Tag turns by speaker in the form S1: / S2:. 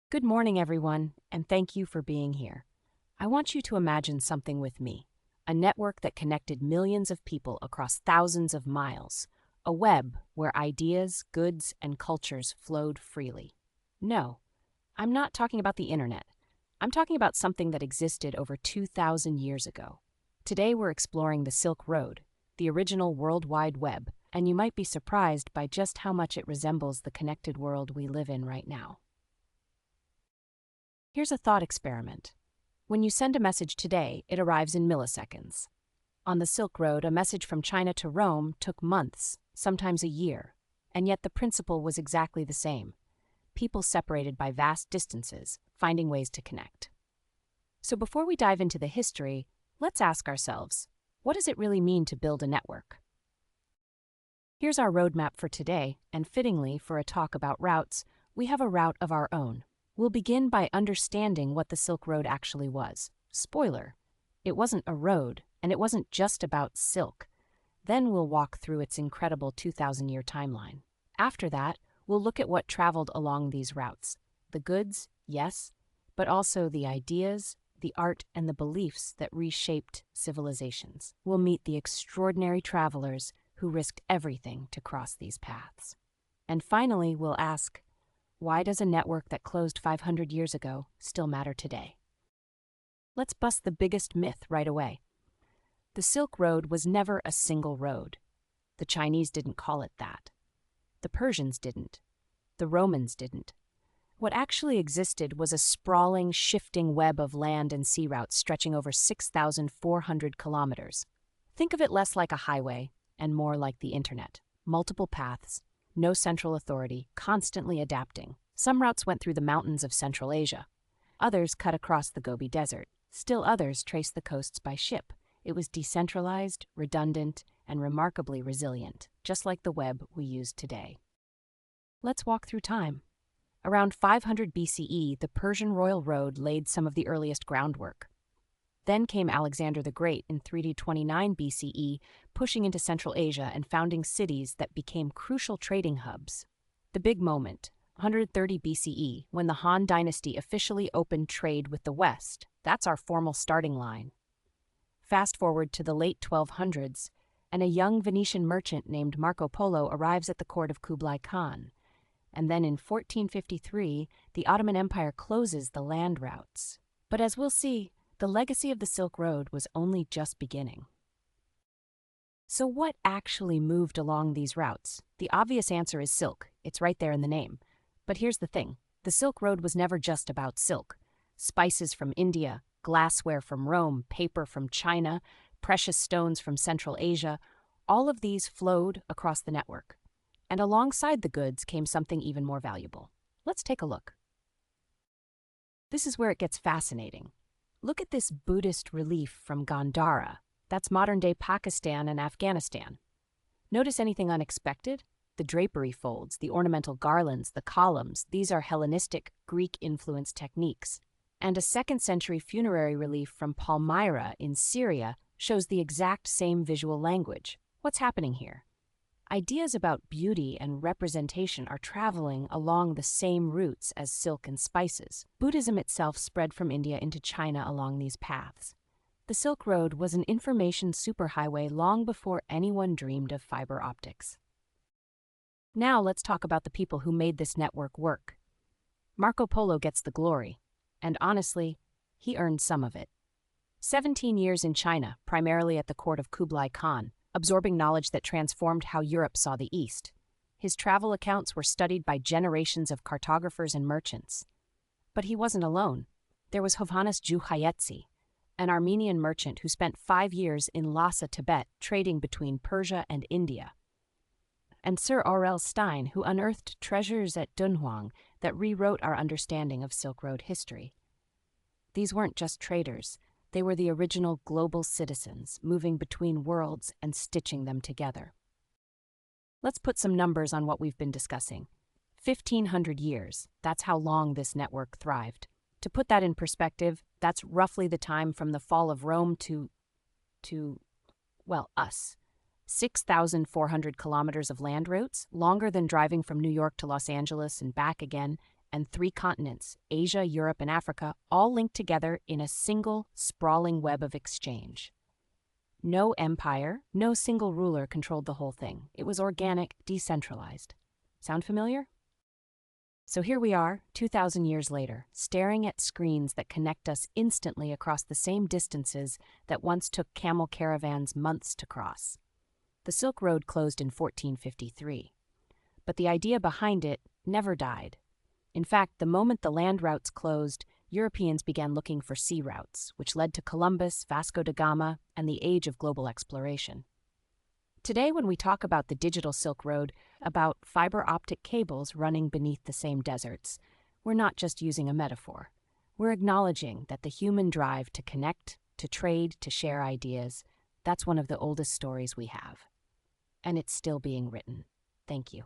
S1: Good morning, everyone, and thank you for being here. I want you to imagine something with me, a network that connected millions of people across thousands of miles, a web where ideas, goods, and cultures flowed freely. No, I'm not talking about the internet. I'm talking about something that existed over 2,000 years ago. Today we're exploring the Silk Road, the original World Wide Web, and you might be surprised by just how much it resembles the connected world we live in right now. Here's a thought experiment. When you send a message today, it arrives in milliseconds. On the Silk Road, a message from China to Rome took months, sometimes a year, and yet the principle was exactly the same. People separated by vast distances, finding ways to connect. So before we dive into the history, let's ask ourselves, what does it really mean to build a network? Here's our roadmap for today, and fittingly for a talk about routes, we have a route of our own. We'll begin by understanding what the Silk Road actually was. Spoiler, it wasn't a road, and it wasn't just about silk. Then we'll walk through its incredible 2,000-year timeline. After that, we'll look at what traveled along these routes. The goods, yes, but also the ideas, the art, and the beliefs that reshaped civilizations. We'll meet the extraordinary travelers who risked everything to cross these paths. And finally, we'll ask, why does a network that closed 500 years ago still matter today? Let's bust the biggest myth right away. The Silk Road was never a single road. The Chinese didn't call it that. The Persians didn't. The Romans didn't. What actually existed was a sprawling, shifting web of land and sea routes stretching over 6,400 kilometers. Think of it less like a highway and more like the internet. Multiple paths, no central authority, constantly adapting. Some routes went through the mountains of Central Asia. Others cut across the Gobi Desert. Still others traced the coasts by ship. It was decentralized, redundant, and remarkably resilient, just like the web we use today. Let's walk through time. Around 500 BCE, the Persian Royal Road laid some of the earliest groundwork. Then came Alexander the Great in 329 BCE, pushing into Central Asia and founding cities that became crucial trading hubs. The big moment, 130 BCE, when the Han Dynasty officially opened trade with the West. That's our formal starting line. Fast forward to the late 1200s, and a young Venetian merchant named Marco Polo arrives at the court of Kublai Khan. And then in 1453, the Ottoman Empire closes the land routes. But as we'll see, the legacy of the Silk Road was only just beginning. So what actually moved along these routes? The obvious answer is silk. It's right there in the name. But here's the thing. The Silk Road was never just about silk. Spices from India, glassware from Rome, paper from China, precious stones from Central Asia, all of these flowed across the network. And alongside the goods came something even more valuable. Let's take a look. This is where it gets fascinating. Look at this Buddhist relief from Gandhara. That's modern-day Pakistan and Afghanistan. Notice anything unexpected? The drapery folds, the ornamental garlands, the columns, these are Hellenistic, Greek-influenced techniques. And a 2nd century funerary relief from Palmyra in Syria shows the exact same visual language. What's happening here? Ideas about beauty and representation are traveling along the same routes as silk and spices. Buddhism itself spread from India into China along these paths. The Silk Road was an information superhighway long before anyone dreamed of fiber optics. Now let's talk about the people who made this network work. Marco Polo gets the glory, and honestly, he earned some of it. 17 years in China, primarily at the court of Kublai Khan, absorbing knowledge that transformed how Europe saw the East. His travel accounts were studied by generations of cartographers and merchants. But he wasn't alone. There was Hovhannes Juhayetsi, an Armenian merchant who spent 5 years in Lhasa, Tibet, trading between Persia and India. And Sir Aurel Stein, who unearthed treasures at Dunhuang that rewrote our understanding of Silk Road history. These weren't just traders. They were the original global citizens, moving between worlds and stitching them together. Let's put some numbers on what we've been discussing. 1,500 years, that's how long this network thrived. To put that in perspective, that's roughly the time from the fall of Rome to us. 6,400 kilometers of land routes, longer than driving from New York to Los Angeles and back again, and 3 continents, Asia, Europe, and Africa, all linked together in a single, sprawling web of exchange. No empire, no single ruler controlled the whole thing. It was organic, decentralized. Sound familiar? So here we are, 2,000 years later, staring at screens that connect us instantly across the same distances that once took camel caravans months to cross. The Silk Road closed in 1453, but the idea behind it never died. In fact, the moment the land routes closed, Europeans began looking for sea routes, which led to Columbus, Vasco da Gama, and the age of global exploration. Today, when we talk about the digital Silk Road, about fiber optic cables running beneath the same deserts, we're not just using a metaphor. We're acknowledging that the human drive to connect, to trade, to share ideas, that's one of the oldest stories we have. And it's still being written. Thank you.